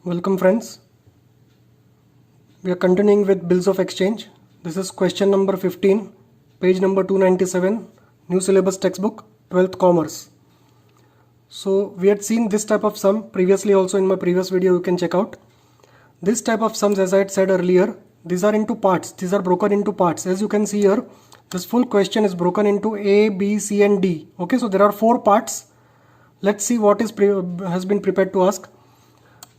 Welcome friends. We are continuing with bills of exchange. This is question number 15, page number 297, new syllabus textbook, 12th commerce. So we had seen this type of sum previously also in my previous video, you can check out. This type of sums, as I had said earlier, these are into parts. These are broken into parts. As you can see here, this full question is broken into A, B, C and D. Okay, so there are 4 parts. Let's see what has been prepared to ask.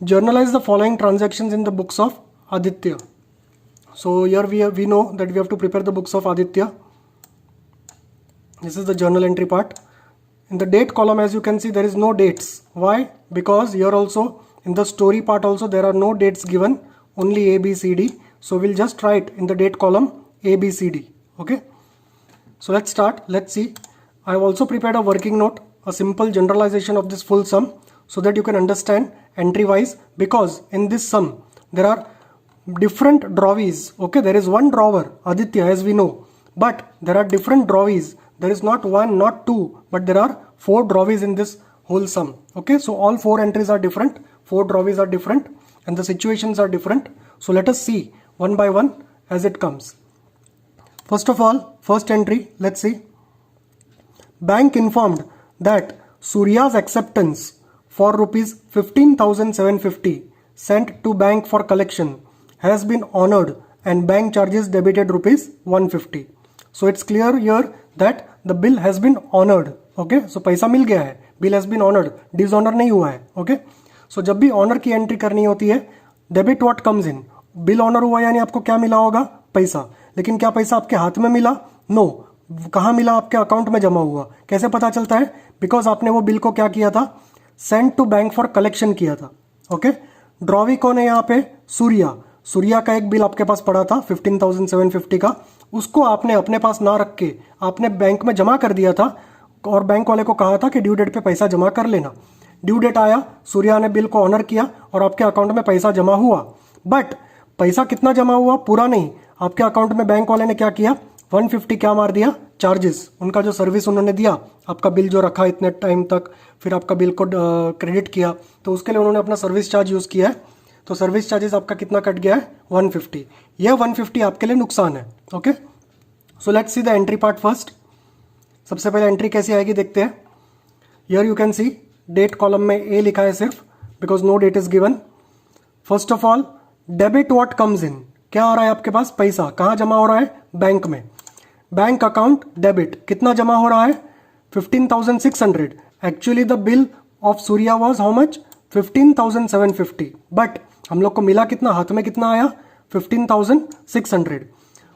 Journalize the following transactions in the books of Aditya. So here we know that we have to prepare the books of Aditya. This is the journal entry part. In the date column, as you can see, there is no dates. Why? Because here also in the story part also there are no dates given, only A, B, C, D. So we'll just write in the date column A, B, C, D. Okay. So let's start. Let's see. I have also prepared a working note, a simple generalization of this full sum, so that you can understand entry wise, because in this sum there are different drawees. Okay, there is one drawer Aditya, as we know, but there are different drawees. There is not one, not two, but there are 4 drawees in this whole sum. Okay, so all 4 entries are different, 4 drawees are different, and the situations are different. So let us see one by one as it comes. First of all, first entry, let's see. Bank informed that Surya's acceptance for rupees 15,750 sent to bank for collection has been honored and bank charges debited rupees 150. So it's clear here that the bill has been honored. Okay, so पैसा मिल गया है, bill has been honored, dishonor नहीं हुआ है. Okay, so जब भी honor की entry करनी होती है, debit what comes in, bill honor हुआ यानी आपको क्या मिला होगा, पैसा. लेकिन क्या पैसा आपके हाथ में मिला? No. कहाँ मिला? आपके अकाउंट में जमा हुआ. कैसे पता चलता है? बिकॉज आपने वो बिल को क्या किया था, send to bank for collection किया था. ओके, ड्रॉवी कौन है यहाँ पे? सूर्या. सूर्या का एक बिल आपके पास पड़ा था 15,750 का, उसको आपने अपने पास ना रख के आपने बैंक में जमा कर दिया था और बैंक वाले को कहा था कि ड्यू डेट पे पैसा जमा कर लेना. ड्यू डेट आया, सूर्या ने बिल को ऑनर किया और आपके अकाउंट में पैसा जमा हुआ. बट पैसा कितना जमा हुआ? पूरा नहीं. आपके अकाउंट में बैंक वाले ने क्या किया, 150 क्या मार दिया, चार्जेस. उनका जो सर्विस उन्होंने दिया, आपका बिल जो रखा इतने टाइम तक, फिर आपका बिल को क्रेडिट किया, तो उसके लिए उन्होंने अपना सर्विस चार्ज यूज़ किया है. तो सर्विस चार्जेस आपका कितना कट गया है, 150. यह 150 आपके लिए नुकसान है. Okay, so let's see the entry part first. सबसे पहले एंट्री कैसी आएगी देखते हैं. Here you can see date column में ए लिखा है सिर्फ, because no date is given. First of all, debit what comes in, क्या आ रहा है आपके पास, पैसा. कहाँ जमा हो रहा है? बैंक में. बैंक अकाउंट डेबिट, कितना जमा हो रहा है, 15,600. Actually the bill of Surya was how much, 15,750. But हम लोग को मिला कितना, हाथ में कितना आया, 15,600.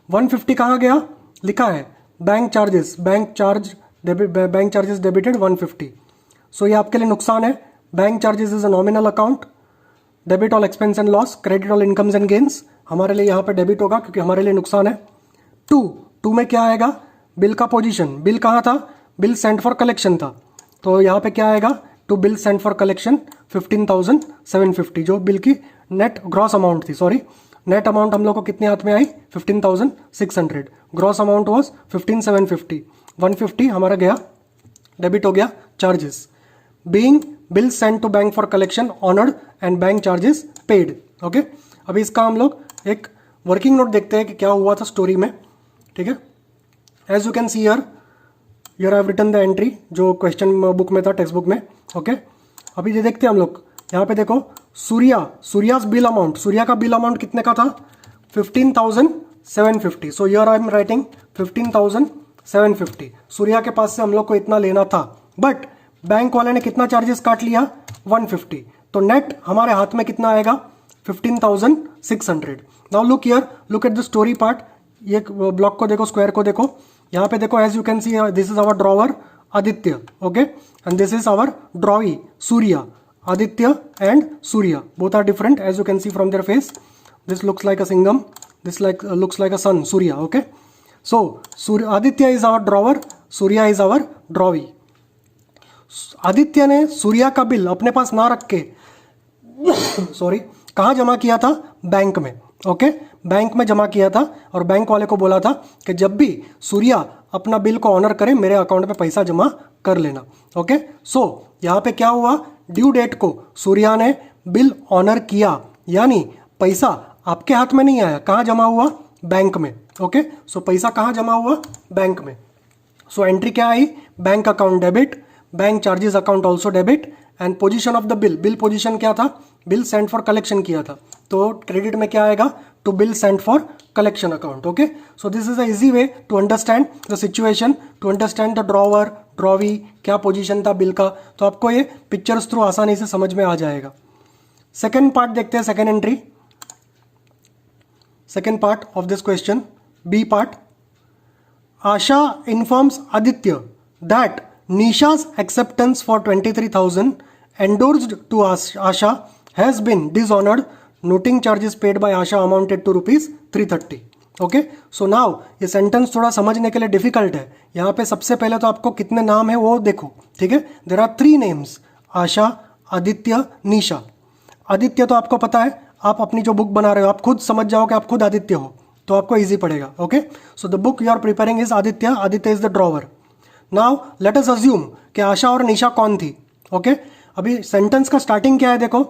150 कहाँ गया, लिखा है bank charges, bank charges debited 150. सो ये आपके लिए नुकसान है. Bank charges is a nominal account. Debit all expense and loss, credit all incomes and gains. हमारे लिए यहाँ पे डेबिट होगा क्योंकि हमारे लिए नुकसान है. 2 में क्या आएगा, बिल का पोजीशन. बिल कहाँ था, बिल सेंट फॉर कलेक्शन था, तो यहाँ पे क्या आएगा, to bill sent for collection 15,750, जो बिल की नेट ग्रॉस अमाउंट थी. सॉरी, नेट अमाउंट हम लोग को कितने हाथ में आई, 15,600. Gross amount was 15,750. 150 हमारा गया, डेबिट हो गया charges. Being bill sent to bank for collection honoured and bank charges paid. Okay, अभी इसका हम लोग एक वर्किंग नोट देखते हैं कि क्या हुआ था स्टोरी में. ठीक है, as you can see here I have written the entry जो क्वेश्चन बुक में था, टेक्स्ट बुक में. ओके, अभी ये देखते हैं हम लोग. यहाँ पे देखो, सूर्याज बिल अमाउंट, सूर्या का बिल अमाउंट कितने का था, 15,750. So here I am writing 15,750. Surya के पास से हम लोग को इतना लेना था, बट बैंक वाले ने कितना चार्जेस काट लिया, 150. तो नेट हमारे हाथ में कितना आएगा, 15,600. Now look here, look at the story part. ये ब्लॉक को देखो, स्क्वायर को देखो. यहाँ पे देखो, as you can see this is our drawer Aditya. Okay, and this is our drawee Surya. Aditya and Surya both are different, as you can see from their face. This looks like a Singham, this looks like a sun, Surya. Okay, so Aditya is our drawer, Surya is our drawee. Aditya ने सूर्या का bill अपने पास ना रख के sorry कहाँ जमा किया था, बैंक में. ओके, बैंक में जमा किया था और बैंक वाले को बोला था कि जब भी सूर्या अपना बिल को ऑनर करे मेरे अकाउंट में पैसा जमा कर लेना. ओके, सो यहाँ पे क्या हुआ, ड्यू डेट को सूर्या ने बिल ऑनर किया, यानी पैसा आपके हाथ में नहीं आया, कहाँ जमा हुआ, बैंक में। ओके, सो पैसा कहाँ जमा हुआ, बैंक में। सो एंट्री क्या आई, bank account debit, bank charges account also debit, and position of the bill, bill position क्या था, बिल सेंट फॉर कलेक्शन किया था, तो क्रेडिट में क्या आएगा, to bill sent for collection account. Okay, so this is a easy way to understand the situation, to understand the drawer, drawee, क्या position था बिल का, तो आपको ये पिक्चर्स थ्रू आसानी से समझ में आ जाएगा। सेकेंड पार्ट देखते हैं, second entry, second part of this question, B part. Asha informs Aditya that Nisha's acceptance for 23,000 endorsed to Asha has been dishonored. Noting charges paid by Asha amounted to rupees 330. Okay, so now ये sentence थोड़ा समझने के लिए difficult है। यहाँ पे सबसे पहले तो आपको कितने नाम है वो देखो, ठीक है। देयर आर 3 नेम्स, आशा, आदित्य, निशा। आदित्य तो आपको पता है, आप अपनी जो बुक बना रहे हो आप खुद समझ जाओ कि आप खुद आदित्य हो, तो आपको इजी पड़ेगा। Okay, so the book you are preparing is Aditya, Aditya is the drawer. Now let us assume कि आशा और निशा कौन थी। ओके, अभी सेंटेंस का स्टार्टिंग क्या है देखो,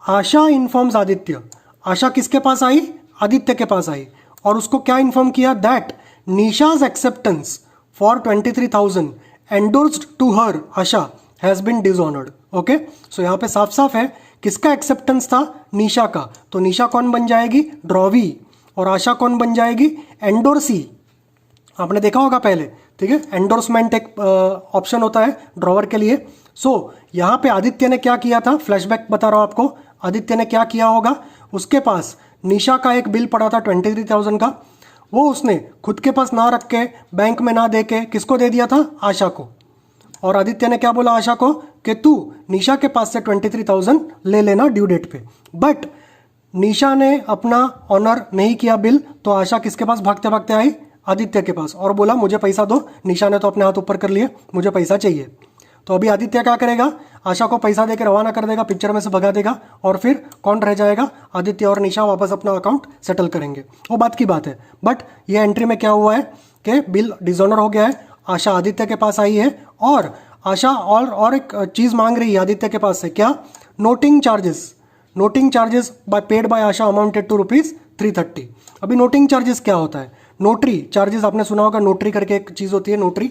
आशा इन्फॉर्म्स आदित्य। आशा किसके पास आई, आदित्य के पास आई, और उसको क्या इन्फॉर्म किया, that Nisha's acceptance for 23,000 endorsed to her Asha has been dishonoured. Okay, so यहाँ पे साफ साफ है किसका एक्सेप्टेंस था, निशा का, तो निशा कौन बन जाएगी, ड्रॉवी, और आशा कौन बन जाएगी, एंडोर्सी। आपने देखा होगा पहले, ठीक है, एंडोर्समेंट एक ऑप्शन होता है ड्रॉवर के लिए। सो यहाँ पे आदित्य ने क्या किया था, फ्लैशबैक बता रहा हूँ आपको, आदित्य ने क्या किया होगा, उसके पास निशा का एक बिल पड़ा था 23,000 का, वो उसने खुद के पास ना रख के, बैंक में ना दे के किसको दे दिया था, आशा को। और आदित्य ने क्या बोला आशा को कि तू निशा के पास से 23,000 ले लेना ड्यू डेट पे। बट निशा ने अपना ऑनर नहीं किया बिल, तो आशा किसके पास भागते भागते आई, आदित्य के पास, और बोला मुझे पैसा दो। निशा ने तो अपने हाथ ऊपर कर लिए, मुझे पैसा चाहिए। तो अभी आदित्य क्या करेगा, आशा को पैसा देकर रवाना कर देगा, पिक्चर में से भगा देगा, और फिर कौन रह जाएगा, आदित्य और निशा वापस अपना अकाउंट सेटल करेंगे, वो बात की बात है। बट ये एंट्री में क्या हुआ है कि बिल डिसऑनर हो गया है, आशा आदित्य के पास आई है, और आशा और एक चीज़ मांग रही है आदित्य के पास से, क्या, noting charges. Noting charges paid by Asha amounted to rupees 330। अभी नोटिंग चार्जेस क्या होता है, नोटरी चार्जेस आपने सुना होगा, नोटरी करके एक चीज़ होती है नोटरी,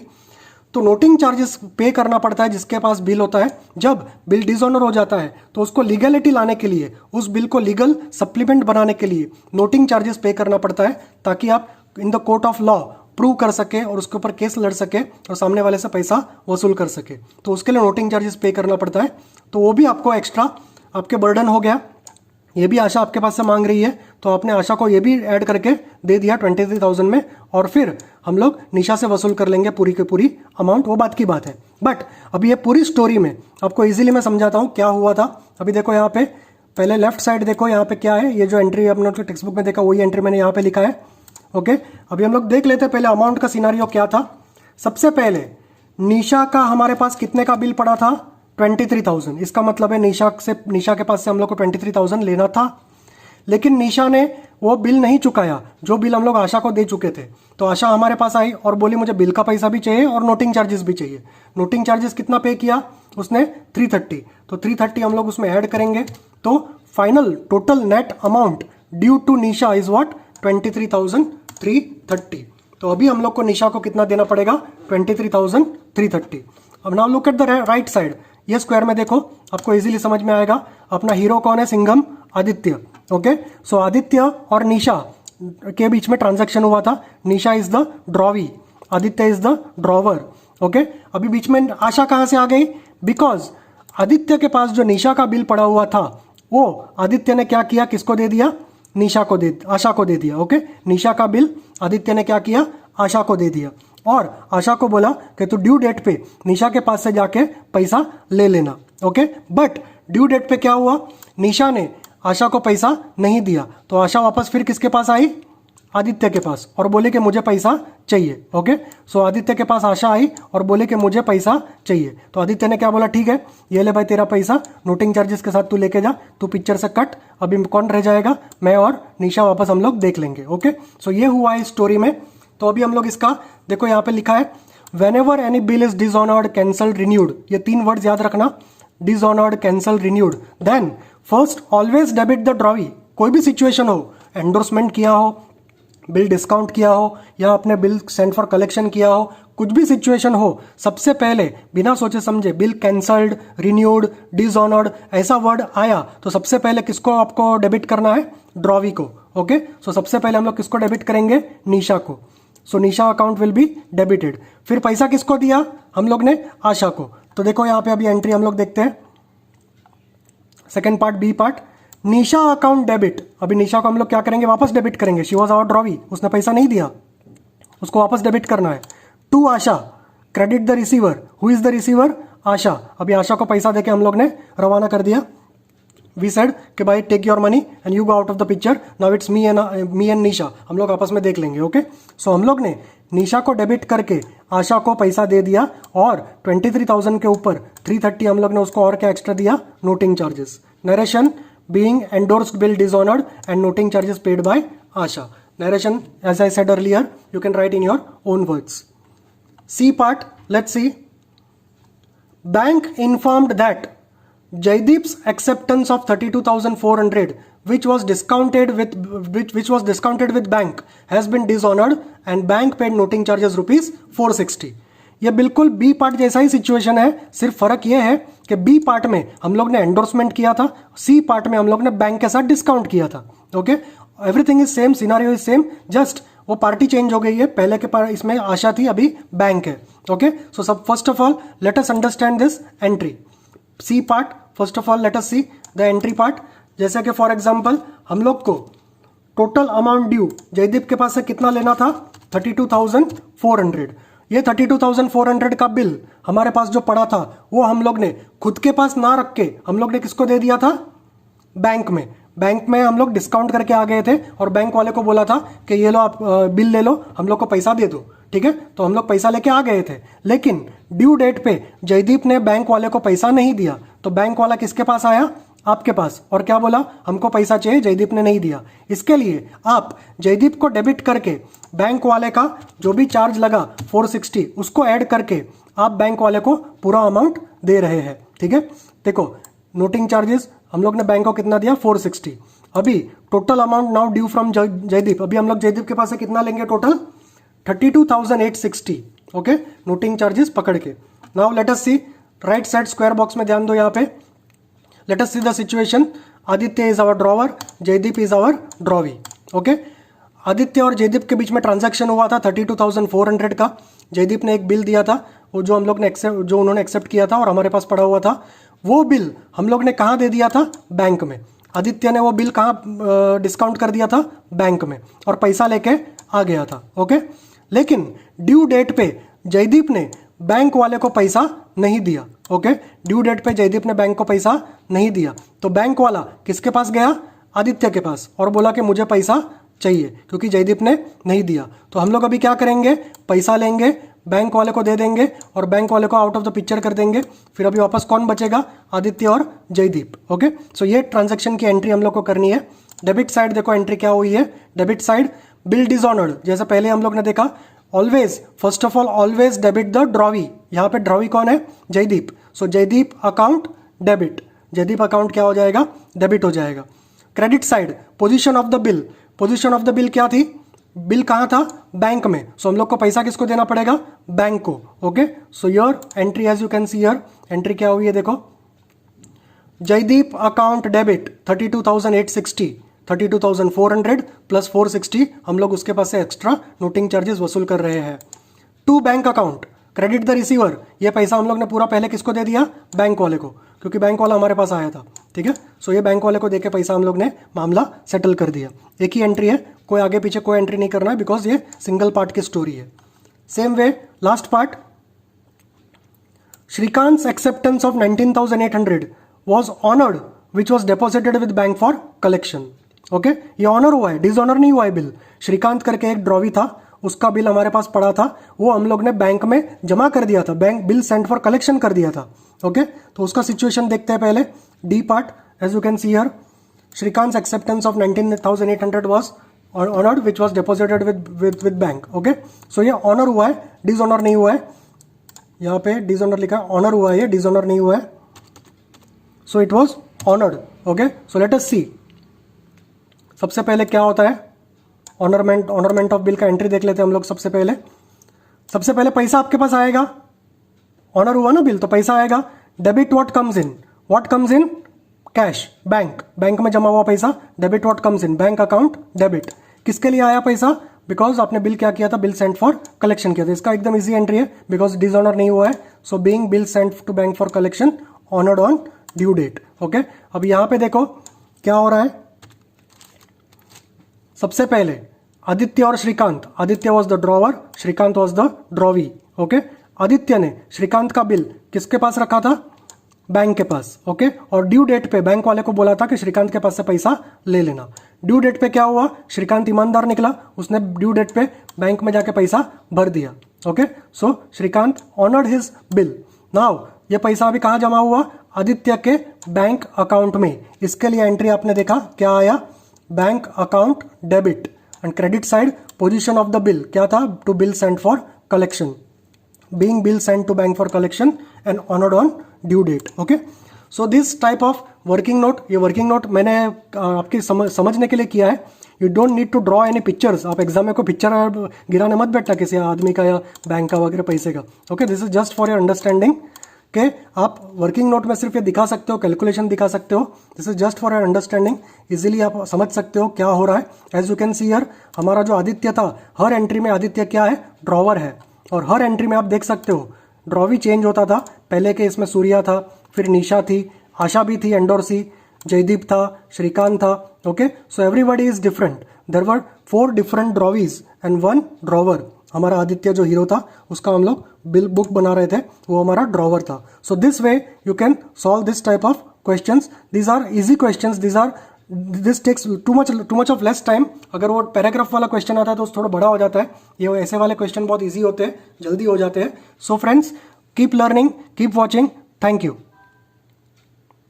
तो नोटिंग चार्जेस पे करना पड़ता है जिसके पास बिल होता है। जब बिल डिसऑनर हो जाता है तो उसको लीगलिटी लाने के लिए, उस बिल को लीगल सप्लीमेंट बनाने के लिए नोटिंग चार्जेस पे करना पड़ता है, ताकि आप in the court of law prove कर सके और उसके ऊपर केस लड़ सके और सामने वाले से पैसा वसूल कर सके। तो उसके लिए नोटिंग चार्जेस पे करना पड़ता है, तो वो भी आपको एक्स्ट्रा आपके बर्डन हो गया। ये भी आशा आपके पास से मांग रही है, तो आपने आशा को ये भी ऐड करके दे दिया 23,000 में, और फिर हम लोग निशा से वसूल कर लेंगे पूरी की पूरी अमाउंट, वो बात की बात है। बट अभी ये पूरी स्टोरी में आपको इजीली मैं समझाता हूँ क्या हुआ था। अभी देखो यहाँ पे पहले लेफ्ट साइड देखो, यहाँ पे क्या है, ये जो एंट्री अपने टेक्स्ट बुक में देखा वही एंट्री मैंने यहाँ पे लिखा है। ओके, अभी हम लोग देख लेते हैं पहले अमाउंट का सिनारियो क्या था। सबसे पहले निशा का हमारे पास कितने का बिल पड़ा था, 23,000। इसका मतलब है निशा के पास से हम लोग को 23,000 लेना था, लेकिन निशा ने वो बिल नहीं चुकाया जो बिल हम लोग आशा को दे चुके थे। तो आशा हमारे पास आई और बोली मुझे बिल का पैसा भी चाहिए और नोटिंग चार्जेस भी चाहिए। नोटिंग चार्जेस कितना पे किया उसने, 330। तो 330 हम लोग उसमें ऐड करेंगे, तो final total net amount due to Nisha is what, 23,330। तो अभी हम लोग को निशा को कितना देना पड़ेगा, 23,330। अब now look at the right side, ये स्क्वायर में देखो, आपको इजीली समझ में आएगा। अपना हीरो कौन है, सिंघम, आदित्य। ओके, सो आदित्य और निशा के बीच में ट्रांजैक्शन हुआ था। Nisha is the drawee, Aditya is the drawer. Okay, अभी बीच में आशा कहां से आ गई, बिकॉज आदित्य के पास जो निशा का बिल पड़ा हुआ था वो आदित्य ने क्या किया, किसको दे दिया, आशा को दे दिया। ओके, निशा का बिल आदित्य ने क्या किया, आशा को दे दिया, और आशा को बोला कि तू ड्यू डेट पे निशा के पास से जाके पैसा ले लेना। ओके, बट ड्यू डेट पे क्या हुआ, निशा ने आशा को पैसा नहीं दिया, तो आशा वापस फिर किसके पास आई, आदित्य के पास, और बोले कि मुझे पैसा चाहिए। ओके, सो आदित्य के पास आशा आई और बोले कि मुझे पैसा चाहिए। तो आदित्य ने क्या बोला, ठीक है ये ले भाई तेरा पैसा, नोटिंग चार्जेस के साथ तू लेके जा, तू पिक्चर से कट, अभी कौन रह जाएगा, मैं और निशा वापस हम लोग देख लेंगे। ओके, सो ये हुआ है स्टोरी में। तो अभी हम लोग इसका देखो, यहाँ पे लिखा है whenever any bill is dishonoured, cancelled, renewed. ये 3 वर्ड्स याद रखना, dishonoured, cancel, renewed. Then first always debit the drawee, कोई भी सिचुएशन हो, एंडोर्समेंट किया हो, बिल डिस्काउंट किया हो, या आपने बिल सेंड फॉर कलेक्शन किया हो, कुछ भी सिचुएशन हो, सबसे पहले बिना सोचे समझे बिल कैंसल्ड, रिन्यूड, डिसऑनर्ड ऐसा वर्ड आया तो सबसे पहले किसको आपको डेबिट करना है? ड्रॉवी को। ओके, सो सबसे पहले हम लोग किसको डेबिट करेंगे? निशा को। सो निशा अकाउंट विल बी डेबिटेड। फिर पैसा किसको दिया हम लोग ने? आशा को। तो देखो यहाँ पे अभी एंट्री हम लोग देखते हैं, सेकेंड पार्ट, बी पार्ट, निशा अकाउंट डेबिट। अभी निशा को हम लोग क्या करेंगे? वापस डेबिट करेंगे। शी वॉज आवर ड्रॉवी, उसने पैसा नहीं दिया, उसको वापस डेबिट करना है। To Asha, credit the receiver. Who is the receiver? Asha. अभी आशा को पैसा देके हम लोग ने रवाना कर दिया। वी सेड कि भाई take your money and you go out of the picture, now it's me and Nisha, हम लोग आपस में देख लेंगे। ओके, सो हम लोग ने निशा को डेबिट करके आशा को पैसा दे दिया और 23,000 के ऊपर 330 हम लोग ने उसको और क्या एक्स्ट्रा दिया? Noting charges. Narration being endorsed bill dishonored and noting charges paid by Asha. Narration, as I said earlier, you can write in your own words. C part, let's see. Bank informed that Jaideep's acceptance of 32,400 which was discounted with bank has been dishonored and bank paid noting charges rupees 460. ये बिल्कुल B part जैसा ही situation है, सिर्फ फर्क ये है कि B part में हम लोग ने एंडोर्समेंट किया था, सी पार्ट में हम लोग ने बैंक के साथ डिस्काउंट किया था। Okay, everything is same, scenario is same, just वो पार्टी चेंज हो गई है। पहले के पार्ट इसमें आशा थी, अभी बैंक है। ओके, सो सब first of all let us understand this entry. C part, first of all let us see the entry part. जैसे कि फॉर एग्जाम्पल हम लोग को टोटल अमाउंट ड्यू जयदीप के पास से कितना लेना था? 32,400। ये 32,400 का बिल हमारे पास जो पड़ा था वो हम लोग ने खुद के पास ना रख के हम लोग ने किसको दे दिया था? बैंक में। बैंक में हम लोग डिस्काउंट करके आ गए थे और बैंक वाले को बोला था कि ये लो आप बिल ले लो, हम लोग को पैसा दे दो। ठीक है, तो हम लोग पैसा लेके आ गए थे, लेकिन ड्यू डेट पे जयदीप ने बैंक वाले को पैसा नहीं दिया, तो बैंक वाला किसके पास आया? आपके पास, और क्या बोला? हमको पैसा चाहिए, जयदीप ने नहीं दिया। इसके लिए आप जयदीप को डेबिट करके बैंक वाले का जो भी चार्ज लगा 460 उसको ऐड करके आप बैंक वाले को पूरा अमाउंट दे रहे हैं। ठीक है, देखो नोटिंग चार्जेस हम लोग ने बैंक को कितना दिया? 460। अभी total amount now due from Jaydeep, अभी हम लोग जयदीप के पास से कितना लेंगे? टोटल 32,860। ओके, नोटिंग चार्जेस पकड़ के। नाउ लेट अस सी, राइट साइड स्क्वायर बॉक्स में ध्यान दो यहाँ पे। Let us see the situation. Aditya is our drawer, Jaideep is our drawee. Okay? Aditya और जयदीप के बीच में ट्रांजैक्शन हुआ था 32,400 का। जयदीप ने एक बिल दिया था, वो जो हम लोग ने जो उन्होंने एक्सेप्ट किया था और हमारे पास पड़ा हुआ था, वो बिल हम लोग ने कहाँ दे दिया था? बैंक में। आदित्य ने वो बिल कहाँ डिस्काउंट कर दिया था? बैंक में, और पैसा लेके आ गया था। ओके, लेकिन ड्यू डेट पे जयदीप ने बैंक वाले को पैसा नहीं दिया। ओके, ड्यू डेट पे जयदीप ने बैंक को पैसा नहीं दिया, तो बैंक वाला किसके पास गया? आदित्य के पास, और बोला कि मुझे पैसा चाहिए, क्योंकि जयदीप ने नहीं दिया। तो हम लोग अभी क्या करेंगे? पैसा लेंगे, बैंक वाले को दे देंगे और बैंक वाले को आउट ऑफ द पिक्चर कर देंगे। फिर अभी वापस कौन बचेगा? आदित्य और जयदीप। ओके, सो ये ट्रांजैक्शन की एंट्री हम लोग को करनी है। डेबिट साइड देखो एंट्री क्या हुई है। डेबिट साइड बिल डिसऑनर्ड, जैसे पहले हम लोग ने देखा, always first of all always debit the drawee. यहाँ पे ड्रॉवी कौन है? Jaideep. So Jaideep account debit, Jaideep account क्या हो जाएगा? डेबिट हो जाएगा। Credit side position of the bill, position of the bill क्या थी? बिल कहाँ था? बैंक में। सो हम लोग को पैसा किसको देना पड़ेगा? बैंक को। Okay, so your entry as you can see your entry क्या हुई है देखो, जयदीप अकाउंट डेबिट 32,860, 32,400 प्लस 460 हम लोग उसके पास से एक्स्ट्रा नोटिंग चार्जेस वसूल कर रहे हैं। To bank account credit the receiver, ये पैसा हम लोग ने पूरा पहले किसको दे दिया? बैंक वाले को, क्योंकि बैंक वाला हमारे पास आया था। ठीक है, सो ये बैंक वाले को देके पैसा हम लोग ने मामला सेटल कर दिया। एक ही एंट्री है, कोई आगे पीछे कोई एंट्री नहीं करना है, बिकॉज ये सिंगल पार्ट की स्टोरी है। Same way last part, Shrikant acceptance of 19,800 was honoured which was deposited with bank for collection. Okay, ये ऑनर हुआ है, डिसऑनर नहीं हुआ है बिल। श्रीकांत करके एक ड्रॉवी था, उसका बिल हमारे पास पड़ा था, वो हम लोग ने बैंक में जमा कर दिया था, bank bill send for collection कर दिया था। ओके, तो उसका सिचुएशन देखते हैं पहले। The part as you can see here, Shrikant acceptance of 19,800 was honoured which was deposited with bank. Okay, so ये ऑनर हुआ है, डिसऑनर नहीं हुआ है। यहाँ पे डिसऑनर लिखा है, ऑनर हुआ है, ये डिसऑनर नहीं हुआ है। So it was honoured. Okay, so let us see. सबसे पहले क्या होता है, ऑनरमेंट ऑफ बिल का एंट्री देख लेते हैं हम लोग. सबसे पहले पैसा आपके पास आएगा. ऑनर हुआ ना बिल, तो पैसा आएगा. Debit what comes in cash, bank में जमा हुआ पैसा. Debit what comes in bank account debit. किसके लिए आया पैसा, बिकॉज आपने बिल क्या किया था, बिल सेंट फॉर कलेक्शन किया था. इसका एकदम इजी एंट्री है बिकॉज डिसऑनर नहीं हुआ है. So being bill sent to bank for collection honoured on due date. Okay, अब यहां पे देखो क्या हो रहा है. सबसे पहले आदित्य और Shrikant, Aditya was the drawer, Shrikant was the drawee. Okay, Aditya ने श्रीकांत का बिल किसके पास रखा था, बैंक के पास. ओके, और ड्यू डेट पे बैंक वाले को बोला था कि श्रीकांत के पास से पैसा ले लेना. ड्यू डेट पे क्या हुआ, श्रीकांत ईमानदार निकला, उसने ड्यू डेट पे बैंक में जाके पैसा भर दिया. Okay, so Shrikant honoured his bill. Now ये पैसा अभी कहाँ जमा हुआ, आदित्य के बैंक अकाउंट में. इसके लिए एंट्री आपने देखा क्या आया, bank account debit. And credit side position of the bill क्या था, to bill sent for collection. being bill sent to bank for collection and honored on due date. Okay, so this type of working note, ये working note मैंने आपके समझने के लिए किया है. You don't need to draw any pictures. आप exam में कोई पिक्चर गिराने मत बैठना किसी आदमी का या बैंक का वगैरह पैसे का. Okay, this is just for your understanding के आप वर्किंग नोट में सिर्फ ये दिखा सकते हो, कैलकुलेशन दिखा सकते हो. This is just for your understanding. Easily आप समझ सकते हो क्या हो रहा है. As you can see here, हमारा जो आदित्य था, हर एंट्री में आदित्य क्या है, ड्रॉवर है. और हर एंट्री में आप देख सकते हो ड्रॉवी चेंज होता था. पहले के इसमें सूर्या था, फिर निशा थी, आशा भी थी, एंडोरसी, जयदीप था, श्रीकांत था. Okay, so everybody is different. There were 4 different drawees and 1 drawer. हमारा आदित्य जो हीरो था उसका हम लोग बिल बुक बना रहे थे, वो हमारा ड्रॉवर था. So this way you can solve this type of questions. These are easy questions. This takes too much of less time. अगर वो पैराग्राफ वाला क्वेश्चन आता है तो थोड़ा बड़ा हो जाता है. ये ऐसे वाले क्वेश्चन बहुत इजी होते हैं, जल्दी हो जाते हैं. So friends, keep learning, keep watching. Thank you.